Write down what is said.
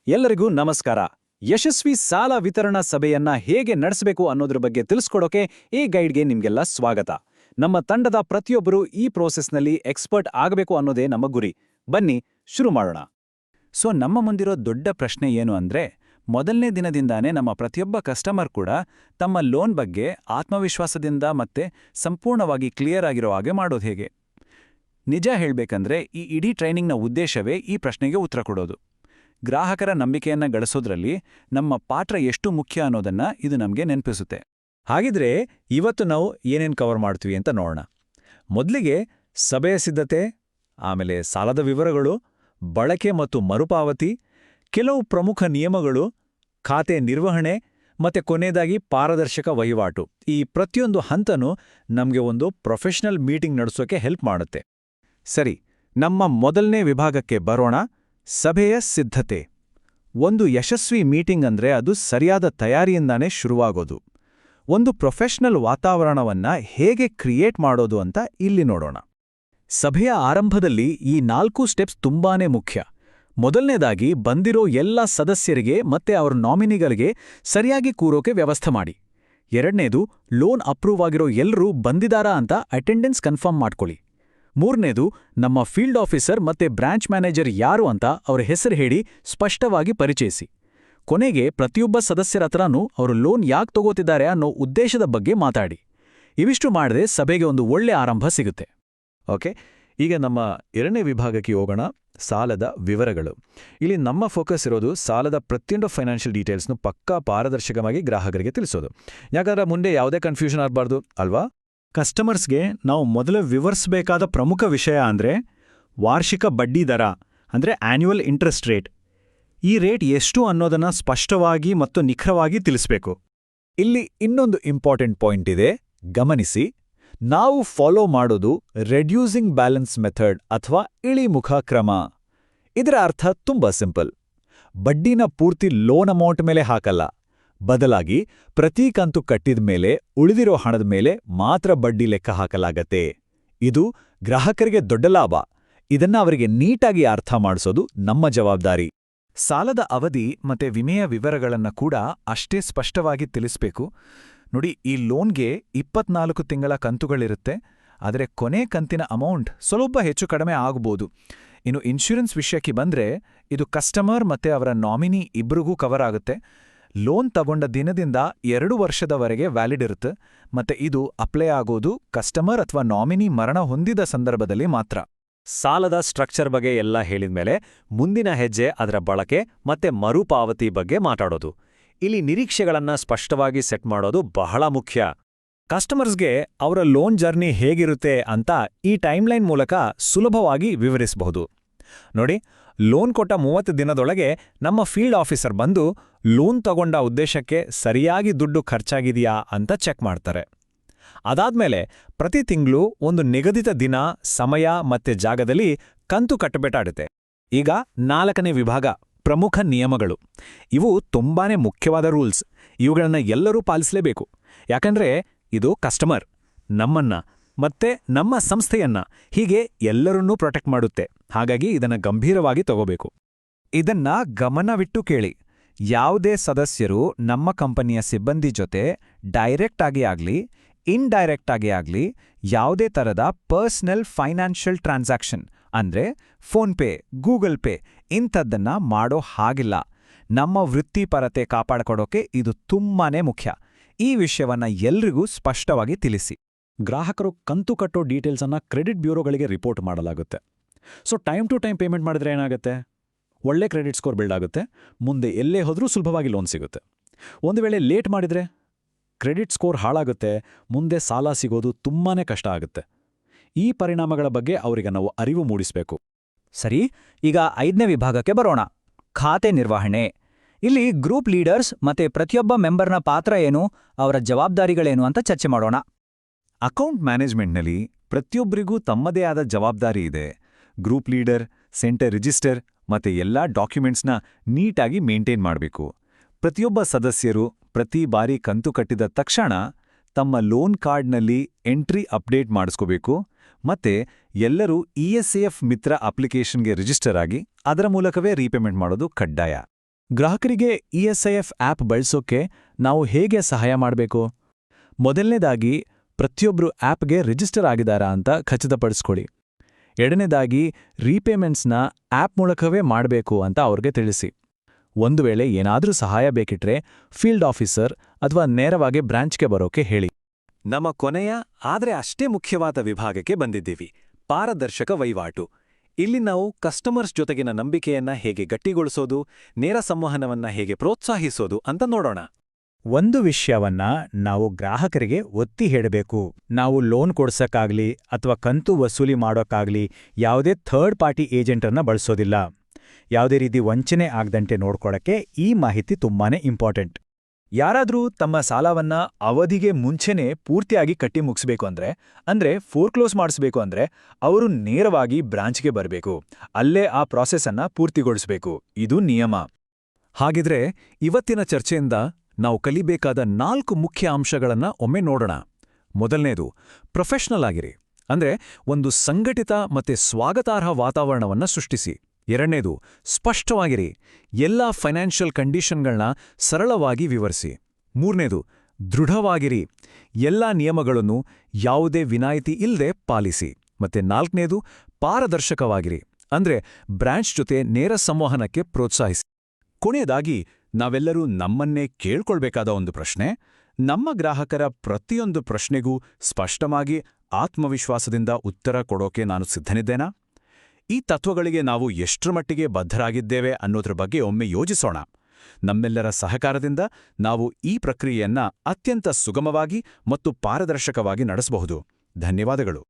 ಎಲ್ಲರಿಗೂ ನಮಸ್ಕಾರ. ಯಶಸ್ವಿ ಸಾಲ ವಿತರಣಾ ಸಭೆಯನ್ನ ಹೇಗೆ ನಡೆಸಬೇಕು ಅನ್ನೋದ್ರ ಬಗ್ಗೆ ತಿಳಿಸ್ಕೊಡೋಕೆ ಈ ಗೈಡ್ಗೆ ನಿಮ್ಗೆಲ್ಲ ಸ್ವಾಗತ. ನಮ್ಮ ತಂಡದ ಪ್ರತಿಯೊಬ್ಬರು ಈ ಪ್ರೋಸೆಸ್ನಲ್ಲಿ ಎಕ್ಸ್ಪರ್ಟ್ ಆಗಬೇಕು ಅನ್ನೋದೇ ನಮ್ಮ ಗುರಿ. ಬನ್ನಿ ಶುರು ಮಾಡೋಣ. ನಮ್ಮ ಮುಂದಿರೋ ದೊಡ್ಡ ಪ್ರಶ್ನೆ ಏನು ಅಂದ್ರೆ, ಮೊದಲನೇ ದಿನದಿಂದಾನೇ ನಮ್ಮ ಪ್ರತಿಯೊಬ್ಬ ಕಸ್ಟಮರ್ ಕೂಡ ತಮ್ಮ ಲೋನ್ ಬಗ್ಗೆ ಆತ್ಮವಿಶ್ವಾಸದಿಂದ ಮತ್ತೆ ಸಂಪೂರ್ಣವಾಗಿ ಕ್ಲಿಯರ್ ಆಗಿರೋ ಹಾಗೆ ಮಾಡೋದು ಹೇಗೆ? ನಿಜ ಹೇಳ್ಬೇಕಂದ್ರೆ ಈ ಇಡೀ ಟ್ರೈನಿಂಗ್ನ ಉದ್ದೇಶವೇ ಈ ಪ್ರಶ್ನೆಗೆ ಉತ್ತರ ಕೊಡೋದು. ಗ್ರಾಹಕರ ನಂಬಿಕೆಯನ್ನ ಗಳಿಸೋದ್ರಲ್ಲಿ ನಮ್ಮ ಪಾತ್ರ ಎಷ್ಟು ಮುಖ್ಯ ಅನ್ನೋದನ್ನ ಇದು ನಮಗೆ ನೆನಪಿಸುತ್ತೆ. ಹಾಗಿದ್ರೆ ಇವತ್ತು ನಾವು ಏನೇನು ಕವರ್ ಮಾಡ್ತೀವಿ ಅಂತ ನೋಡೋಣ. ಮೊದಲಿಗೆ ಸಭೆಯ ಸಿದ್ಧತೆ, ಆಮೇಲೆ ಸಾಲದ ವಿವರಗಳು, ಬಳಕೆ ಮತ್ತು ಮರುಪಾವತಿ, ಕೆಲವು ಪ್ರಮುಖ ನಿಯಮಗಳು, ಖಾತೆ ನಿರ್ವಹಣೆ ಮತ್ತೆ ಕೊನೆಯದಾಗಿ ಪಾರದರ್ಶಕ ವಹಿವಾಟು. ಈ ಪ್ರತಿಯೊಂದು ಹಂತನೂ ನಮಗೆ ಒಂದು ಪ್ರೊಫೆಷನಲ್ ಮೀಟಿಂಗ್ ನಡೆಸೋಕೆ ಹೆಲ್ಪ್ ಮಾಡುತ್ತೆ. ಸರಿ, ನಮ್ಮ ಮೊದಲನೇ ವಿಭಾಗಕ್ಕೆ ಬರೋಣ. ಸಭೆಯ ಸಿದ್ಧತೆ. ಒಂದು ಯಶಸ್ವಿ ಮೀಟಿಂಗ್ ಅಂದ್ರೆ ಅದು ಸರಿಯಾದ ತಯಾರಿಯಿಂದಾನೇ ಶುರುವಾಗೋದು. ಒಂದು ಪ್ರೊಫೆಷನಲ್ ವಾತಾವರಣವನ್ನ ಹೇಗೆ ಕ್ರಿಯೇಟ್ ಮಾಡೋದು ಅಂತ ಇಲ್ಲಿ ನೋಡೋಣ. ಸಭೆಯ ಆರಂಭದಲ್ಲಿ ಈ 4 ಸ್ಟೆಪ್ಸ್ ತುಂಬಾನೇ ಮುಖ್ಯ. ಮೊದಲನೇದಾಗಿ ಬಂದಿರೋ ಎಲ್ಲ ಸದಸ್ಯರಿಗೆ ಮತ್ತೆ ಅವರ ನಾಮಿನಿಗಳಿಗೆ ಸರಿಯಾಗಿ ಕೂರೋಕೆ ವ್ಯವಸ್ಥೆ ಮಾಡಿ. ಎರಡನೇದು, ಲೋನ್ ಅಪ್ರೂವ್ ಆಗಿರೋ ಎಲ್ಲರೂ ಬಂದಿದಾರಾ ಅಂತ ಅಟೆಂಡೆನ್ಸ್ ಕನ್ಫರ್ಮ್ ಮಾಡ್ಕೊಳ್ಳಿ. ಮೂರನೇದು, ನಮ್ಮ ಫೀಲ್ಡ್ ಆಫೀಸರ್ ಮತ್ತೆ ಬ್ರಾಂಚ್ ಮ್ಯಾನೇಜರ್ ಯಾರು ಅಂತ ಅವ್ರ ಹೆಸರು ಹೇಳಿ ಸ್ಪಷ್ಟವಾಗಿ ಪರಿಚಯಿಸಿ. ಕೊನೆಗೆ ಪ್ರತಿಯೊಬ್ಬ ಸದಸ್ಯರ ಹತ್ರನೂ ಅವರು ಲೋನ್ ಯಾಕೆ ತಗೋತಿದ್ದಾರೆ ಅನ್ನೋ ಉದ್ದೇಶದ ಬಗ್ಗೆ ಮಾತಾಡಿ. ಇವಿಷ್ಟು ಮಾಡದೆ ಸಭೆಗೆ ಒಂದು ಒಳ್ಳೆ ಆರಂಭ ಸಿಗುತ್ತೆ. ಓಕೆ, ಈಗ ನಮ್ಮ ಎರಡನೇ ವಿಭಾಗಕ್ಕೆ ಹೋಗೋಣ. ಸಾಲದ ವಿವರಗಳು. ಇಲ್ಲಿ ನಮ್ಮ ಫೋಕಸ್ ಇರೋದು ಸಾಲದ ಪ್ರತಿಯೊಂದು ಫೈನಾನ್ಷಿಯಲ್ ಡೀಟೇಲ್ಸ್ನು ಪಕ್ಕಾ ಪಾರದರ್ಶಕವಾಗಿ ಗ್ರಾಹಕರಿಗೆ ತಿಳಿಸೋದು. ಯಾಕಂದ್ರೆ ಮುಂದೆ ಯಾವುದೇ ಕನ್ಫ್ಯೂಷನ್ ಆಗಬಾರ್ದು ಅಲ್ವಾ? ಕಸ್ಟಮರ್ಸ್ಗೆ ನಾವು ಮೊದಲು ವಿವರಿಸಬೇಕಾದ ಪ್ರಮುಖ ವಿಷಯ ಅಂದ್ರೆ ವಾರ್ಷಿಕ ಬಡ್ಡಿ ದರ, ಅಂದ್ರೆ ಆನ್ಯುವಲ್ ಇಂಟ್ರೆಸ್ಟ್ ರೇಟ್. ಈ ರೇಟ್ ಎಷ್ಟು ಅನ್ನೋದನ್ನ ಸ್ಪಷ್ಟವಾಗಿ ಮತ್ತು ನಿಖರವಾಗಿ ತಿಳಿಸಬೇಕು. ಇಲ್ಲಿ ಇನ್ನೊಂದು ಇಂಪಾರ್ಟೆಂಟ್ ಪಾಯಿಂಟ್ ಇದೆ, ಗಮನಿಸಿ. ನಾವು ಫಾಲೋ ಮಾಡೋದು ರೆಡ್ಯೂಸಿಂಗ್ ಬ್ಯಾಲೆನ್ಸ್ ಮೆಥಡ್ ಅಥವಾ ಇಳಿಮುಖ ಕ್ರಮ. ಇದರ ಅರ್ಥ ತುಂಬಾ ಸಿಂಪಲ್. ಬಡ್ಡಿನ ಪೂರ್ತಿ ಲೋನ್ ಅಮೌಂಟ್ ಮೇಲೆ ಹಾಕಲ್ಲ, ಬದಲಾಗಿ ಪ್ರತಿ ಕಂತು ಕಟ್ಟಿದ ಮೇಲೆ ಉಳಿದಿರೋ ಹಣದ ಮೇಲೆ ಮಾತ್ರ ಬಡ್ಡಿ ಲೆಕ್ಕ ಹಾಕಲಾಗತ್ತೆ. ಇದು ಗ್ರಾಹಕರಿಗೆ ದೊಡ್ಡ ಲಾಭ. ಇದನ್ನ ಅವರಿಗೆ ನೀಟಾಗಿ ಅರ್ಥ ಮಾಡಿಸೋದು ನಮ್ಮ ಜವಾಬ್ದಾರಿ. ಸಾಲದ ಅವಧಿ ಮತ್ತೆ ವಿಮೆಯ ವಿವರಗಳನ್ನ ಕೂಡ ಅಷ್ಟೇ ಸ್ಪಷ್ಟವಾಗಿ ತಿಳಿಸ್ಬೇಕು. ನೋಡಿ, ಈ ಲೋನ್ಗೆ 24 ತಿಂಗಳ ಕಂತುಗಳಿರುತ್ತೆ, ಆದರೆ ಕೊನೆ ಕಂತಿನ ಅಮೌಂಟ್ ಸ್ವಲ್ಪ ಹೆಚ್ಚು ಕಡಿಮೆ ಆಗ್ಬೋದು. ಇನ್ನು ಇನ್ಶೂರೆನ್ಸ್ ವಿಷಯಕ್ಕೆ ಬಂದ್ರೆ ಇದು ಕಸ್ಟಮರ್ ಮತ್ತೆ ಅವರ ನಾಮಿನಿ ಇಬ್ರಿಗೂ ಕವರ್ ಆಗುತ್ತೆ. ಲೋನ್ ತಗೊಂಡ ದಿನದಿಂದ 2 ವರ್ಷದವರೆಗೆ ವ್ಯಾಲಿಡ್ ಇರುತ್ತೆ, ಮತ್ತೆ ಇದು ಅಪ್ಲೈ ಆಗೋದು ಕಸ್ಟಮರ್ ಅಥವಾ ನಾಮಿನಿ ಮರಣ ಹೊಂದಿದ ಸಂದರ್ಭದಲ್ಲಿ ಮಾತ್ರ. ಸಾಲದ ಸ್ಟ್ರಕ್ಚರ್ ಬಗ್ಗೆ ಎಲ್ಲ ಹೇಳಿದ್ಮೇಲೆ ಮುಂದಿನ ಹೆಜ್ಜೆ ಅದರ ಬಳಕೆ ಮತ್ತೆ ಮರುಪಾವತಿ ಬಗ್ಗೆ ಮಾತಾಡೋದು. ಇಲ್ಲಿ ನಿರೀಕ್ಷೆಗಳನ್ನ ಸ್ಪಷ್ಟವಾಗಿ ಸೆಟ್ ಮಾಡೋದು ಬಹಳ ಮುಖ್ಯ. ಕಸ್ಟಮರ್ಸ್ಗೆ ಅವರ ಲೋನ್ ಜರ್ನಿ ಹೇಗಿರುತ್ತೆ ಅಂತ ಈ ಟೈಮ್ಲೈನ್ ಮೂಲಕ ಸುಲಭವಾಗಿ ವಿವರಿಸಬಹುದು. ನೋಡಿ, ಲೋನ್ ಕೊಟ್ಟ 30 ದಿನದೊಳಗೆ ನಮ್ಮ ಫೀಲ್ಡ್ ಆಫೀಸರ್ ಬಂದು ಲೋನ್ ತಗೊಂಡ ಉದ್ದೇಶಕ್ಕೆ ಸರಿಯಾಗಿ ದುಡ್ಡು ಖರ್ಚಾಗಿದೆಯಾ ಅಂತ ಚೆಕ್ ಮಾಡ್ತಾರೆ. ಅದಾದ್ಮೇಲೆ ಪ್ರತಿ ತಿಂಗಳು ಒಂದು ನಿಗದಿತ ದಿನ, ಸಮಯ ಮತ್ತೆ ಜಾಗದಲ್ಲಿ ಕಂತು ಕಟ್ಟಬೇಕಾಗುತ್ತೆ. ಈಗ 4ನೇ ವಿಭಾಗ, ಪ್ರಮುಖ ನಿಯಮಗಳು. ಇವು ತುಂಬಾನೇ ಮುಖ್ಯವಾದ ರೂಲ್ಸ್. ಇವುಗಳನ್ನ ಎಲ್ಲರೂ ಪಾಲಿಸಲೇಬೇಕು. ಯಾಕಂದ್ರೆ ಇದು ಕಸ್ಟಮರ್, ನಮ್ಮನ್ನ ಮತ್ತೆ ನಮ್ಮ ಸಂಸ್ಥೆಯನ್ನ, ಹೀಗೆ ಎಲ್ಲರನ್ನೂ ಪ್ರೊಟೆಕ್ಟ್ ಮಾಡುತ್ತೆ. ಹಾಗಾಗಿ ಇದನ್ನ ಗಂಭೀರವಾಗಿ ತಗೋಬೇಕು. ಇದನ್ನ ಗಮನವಿಟ್ಟು ಕೇಳಿ. ಯಾವುದೇ ಸದಸ್ಯರು ನಮ್ಮ ಕಂಪನಿಯ ಸಿಬ್ಬಂದಿ ಜೊತೆ ಡೈರೆಕ್ಟ್ ಆಗಿ ಆಗ್ಲಿ ಇನ್ಡೈರೆಕ್ಟ್ ಆಗಿ ಆಗ್ಲಿ ಯಾವುದೇ ತರದ ಪರ್ಸನಲ್ ಫೈನಾನ್ಷಿಯಲ್ ಟ್ರಾನ್ಸಾಕ್ಷನ್ ಅಂದ್ರೆ ಫೋನ್ಪೇ, ಗೂಗಲ್ ಪೇ ಇಂಥದ್ದನ್ನ ಮಾಡೋ ಹಾಗಿಲ್ಲ. ನಮ್ಮ ವೃತ್ತಿಪರತೆ ಕಾಪಾಡಿಕೊಡೋಕೆ ಇದು ತುಂಬಾನೇ ಮುಖ್ಯ. ಈ ವಿಷಯವನ್ನ ಎಲ್ರಿಗೂ ಸ್ಪಷ್ಟವಾಗಿ ತಿಳಿಸಿ. ಗ್ರಾಹಕರು ಕಂತು ಕಟ್ಟೋ ಡೀಟೇಲ್ಸನ್ನ ಕ್ರೆಡಿಟ್ ಬ್ಯೂರೋಗಳಿಗೆ ರಿಪೋರ್ಟ್ ಮಾಡಲಾಗುತ್ತೆ. ಟೈಮ್ ಟು ಟೈಮ್ ಪೇಮೆಂಟ್ ಮಾಡಿದ್ರೆ ಏನಾಗುತ್ತೆ? ಒಳ್ಳೆ ಕ್ರೆಡಿಟ್ ಸ್ಕೋರ್ ಬಿಲ್ಡ್ ಆಗುತ್ತೆ. ಮುಂದೆ ಎಲ್ಲೇ ಹೋದ್ರೂ ಸುಲಭವಾಗಿ ಲೋನ್ ಸಿಗುತ್ತೆ. ಒಂದು ವೇಳೆ ಲೇಟ್ ಮಾಡಿದ್ರೆ ಕ್ರೆಡಿಟ್ ಸ್ಕೋರ್ ಹಾಳಾಗುತ್ತೆ. ಮುಂದೆ ಸಾಲ ಸಿಗೋದು ತುಂಬಾನೇ ಕಷ್ಟ ಆಗುತ್ತೆ. ಈ ಪರಿಣಾಮಗಳ ಬಗ್ಗೆ ಅವರಿಗೆ ನಾವು ಅರಿವು ಮೂಡಿಸಬೇಕು. ಸರಿ, ಈಗ 5ನೇ ವಿಭಾಗಕ್ಕೆ ಬರೋಣ. ಖಾತೆ ನಿರ್ವಹಣೆ. ಇಲ್ಲಿ ಗ್ರೂಪ್ ಲೀಡರ್ಸ್ ಮತ್ತೆ ಪ್ರತಿಯೊಬ್ಬ ಮೆಂಬರ್ನ ಪಾತ್ರ ಏನು, ಅವರ ಜವಾಬ್ದಾರಿಗಳೇನು ಅಂತ ಚರ್ಚೆ ಮಾಡೋಣ. ಅಕೌಂಟ್ ಮ್ಯಾನೇಜ್ಮೆಂಟ್ನಲ್ಲಿ ಪ್ರತಿಯೊಬ್ಬರಿಗೂ ತಮ್ಮದೇ ಆದ ಜವಾಬ್ದಾರಿ ಇದೆ. ಗ್ರೂಪ್ ಲೀಡರ್ ಸೆಂಟರ್ ರಿಜಿಸ್ಟರ್ ಮತ್ತೆ ಎಲ್ಲಾ ಡಾಕ್ಯುಮೆಂಟ್ಸ್ನ ನೀಟಾಗಿ ಮೇಂಟೈನ್ ಮಾಡಬೇಕು. ಪ್ರತಿಯೊಬ್ಬ ಸದಸ್ಯರು ಪ್ರತಿ ಬಾರಿ ಕಂತು ಕಟ್ಟಿದ ತಕ್ಷಣ ತಮ್ಮ ಲೋನ್ ಕಾರ್ಡ್ನಲ್ಲಿ ಎಂಟ್ರಿ ಅಪ್ಡೇಟ್ ಮಾಡಿಸ್ಕೋಬೇಕು ಮತ್ತೆ ಎಲ್ಲರೂ ESAF ಮಿತ್ರ ಅಪ್ಲಿಕೇಶನ್ಗೆ ರಿಜಿಸ್ಟರ್ ಆಗಿ ಅದರ ಮೂಲಕವೇ ರೀಪೇಮೆಂಟ್ ಮಾಡೋದು ಕಡ್ಡಾಯ. ಗ್ರಾಹಕರಿಗೆ ESIF ಆ್ಯಪ್ ಬಳಸೋಕೆ ನಾವು ಹೇಗೆ ಸಹಾಯ ಮಾಡಬೇಕು? ಮೊದಲನೇದಾಗಿ, ಪ್ರತಿಯೊಬ್ಬರು ಆ್ಯಪ್ಗೆ ರಿಜಿಸ್ಟರ್ ಆಗಿದ್ದಾರಾ ಅಂತ ಖಚಿತಪಡಿಸ್ಕೊಳ್ಳಿ. ಎರಡನೇದಾಗಿ, ರೀಪೇಮೆಂಟ್ಸ್ನ ಆ್ಯಪ್ ಮೂಲಕವೇ ಮಾಡಬೇಕು ಅಂತ ಅವ್ರಿಗೆ ತಿಳಿಸಿ. ಒಂದು ವೇಳೆ ಏನಾದರೂ ಸಹಾಯ ಬೇಕಿಟ್ರೆ ಫೀಲ್ಡ್ ಆಫೀಸರ್ ಅಥವಾ ನೇರವಾಗಿ ಬ್ರಾಂಚ್ಗೆ ಬರೋಕೆ ಹೇಳಿ. ನಮ್ಮ ಕೊನೆಯ ಆದ್ರೆ ಅಷ್ಟೇ ಮುಖ್ಯವಾದ ವಿಭಾಗಕ್ಕೆ ಬಂದಿದ್ದೀವಿ, ಪಾರದರ್ಶಕ ವಹಿವಾಟು. ಇಲ್ಲಿ ನಾವು ಕಸ್ಟಮರ್ಸ್ ಜೊತೆಗಿನ ನಂಬಿಕೆಯನ್ನ ಹೇಗೆ ಗಟ್ಟಿಗೊಳಿಸೋದು, ನೇರ ಸಂವಹನವನ್ನ ಹೇಗೆ ಪ್ರೋತ್ಸಾಹಿಸೋದು ಅಂತ ನೋಡೋಣ. ಒಂದು ವಿಷಯವನ್ನ ನಾವು ಗ್ರಾಹಕರಿಗೆ ಒತ್ತಿ ಹೇಳಬೇಕು. ನಾವು ಲೋನ್ ಕೊಡ್ಸಕ್ಕಾಗ್ಲಿ ಅಥವಾ ಕಂತು ವಸೂಲಿ ಮಾಡೋಕ್ಕಾಗ್ಲಿ ಯಾವುದೇ ಥರ್ಡ್ ಪಾರ್ಟಿ ಏಜೆಂಟನ್ನ ಬಳಸೋದಿಲ್ಲ. ಯಾವುದೇ ರೀತಿ ವಂಚನೆ ಆಗದಂತೆ ನೋಡ್ಕೊಳ್ಳೋಕ್ಕೆ ಈ ಮಾಹಿತಿ ತುಂಬಾನೇ ಇಂಪಾರ್ಟೆಂಟ್. ಯಾರಾದ್ರೂ ತಮ್ಮ ಸಾಲವನ್ನ ಅವಧಿಗೆ ಮುಂಚೆನೇ ಪೂರ್ತಿಯಾಗಿ ಕಟ್ಟಿ ಮುಗಿಸ್ಬೇಕು ಅಂದ್ರೆ ಫೋರ್ಕ್ಲೋಸ್ ಮಾಡಿಸ್ಬೇಕು ಅಂದ್ರೆ ಅವರು ನೇರವಾಗಿ ಬ್ರಾಂಚ್ಗೆ ಬರಬೇಕು. ಅಲ್ಲೇ ಆ ಪ್ರಾಸೆಸ್ಸನ್ನ ಪೂರ್ತಿಗೊಳಿಸಬೇಕು. ಇದು ನಿಯಮ. ಹಾಗಿದ್ರೆ ಇವತ್ತಿನ ಚರ್ಚೆಯಿಂದ ನಾವು ಕಲಿಬೇಕಾದ 4 ಮುಖ್ಯ ಅಂಶಗಳನ್ನ ಒಮ್ಮೆ ನೋಡೋಣ. ಮೊದಲನೇದು, ಪ್ರೊಫೆಷನಲ್ ಆಗಿರಿ. ಅಂದ್ರೆ ಒಂದು ಸಂಘಟಿತ ಮತ್ತೆ ಸ್ವಾಗತಾರ್ಹ ವಾತಾವರಣವನ್ನ ಸೃಷ್ಟಿಸಿ. ಎರಡನೇದು, ಸ್ಪಷ್ಟವಾಗಿರಿ. ಎಲ್ಲಾ ಫೈನಾನ್ಷಿಯಲ್ ಕಂಡೀಷನ್ಗಳನ್ನ ಸರಳವಾಗಿ ವಿವರಿಸಿ. ಮೂರನೇದು, ದೃಢವಾಗಿರಿ. ಎಲ್ಲಾ ನಿಯಮಗಳನ್ನು ಯಾವುದೇ ವಿನಾಯಿತಿ ಇಲ್ಲದೆ ಪಾಲಿಸಿ. ಮತ್ತೆ ನಾಲ್ಕನೇದು, ಪಾರದರ್ಶಕವಾಗಿರಿ. ಅಂದ್ರೆ ಬ್ರಾಂಚ್ ಜೊತೆ ನೇರ ಸಂವಹನಕ್ಕೆ ಪ್ರೋತ್ಸಾಹಿಸಿ. ಕೊನೆಯದಾಗಿ, ನಾವೆಲ್ಲರೂ ನಮ್ಮನ್ನೇ ಕೇಳ್ಕೊಳ್ಬೇಕಾದ ಒಂದು ಪ್ರಶ್ನೆ: ನಮ್ಮ ಗ್ರಾಹಕರ ಪ್ರತಿಯೊಂದು ಪ್ರಶ್ನೆಗೂ ಸ್ಪಷ್ಟವಾಗಿ ಆತ್ಮವಿಶ್ವಾಸದಿಂದ ಉತ್ತರ ಕೊಡೋಕೆ ನಾನು ಸಿದ್ಧನಿದ್ದೇನಾ? ಈ ತತ್ವಗಳಿಗೆ ನಾವು ಎಷ್ಟರ ಮಟ್ಟಿಗೆ ಬದ್ಧರಾಗಿದ್ದೇವೆ ಅನ್ನೋದ್ರ ಬಗ್ಗೆ ಒಮ್ಮೆ ಯೋಚಿಸೋಣ. ನಮ್ಮೆಲ್ಲರ ಸಹಕಾರದಿಂದ ನಾವು ಈ ಪ್ರಕ್ರಿಯೆಯನ್ನ ಅತ್ಯಂತ ಸುಗಮವಾಗಿ ಮತ್ತು ಪಾರದರ್ಶಕವಾಗಿ ನಡೆಸಬಹುದು. ಧನ್ಯವಾದಗಳು.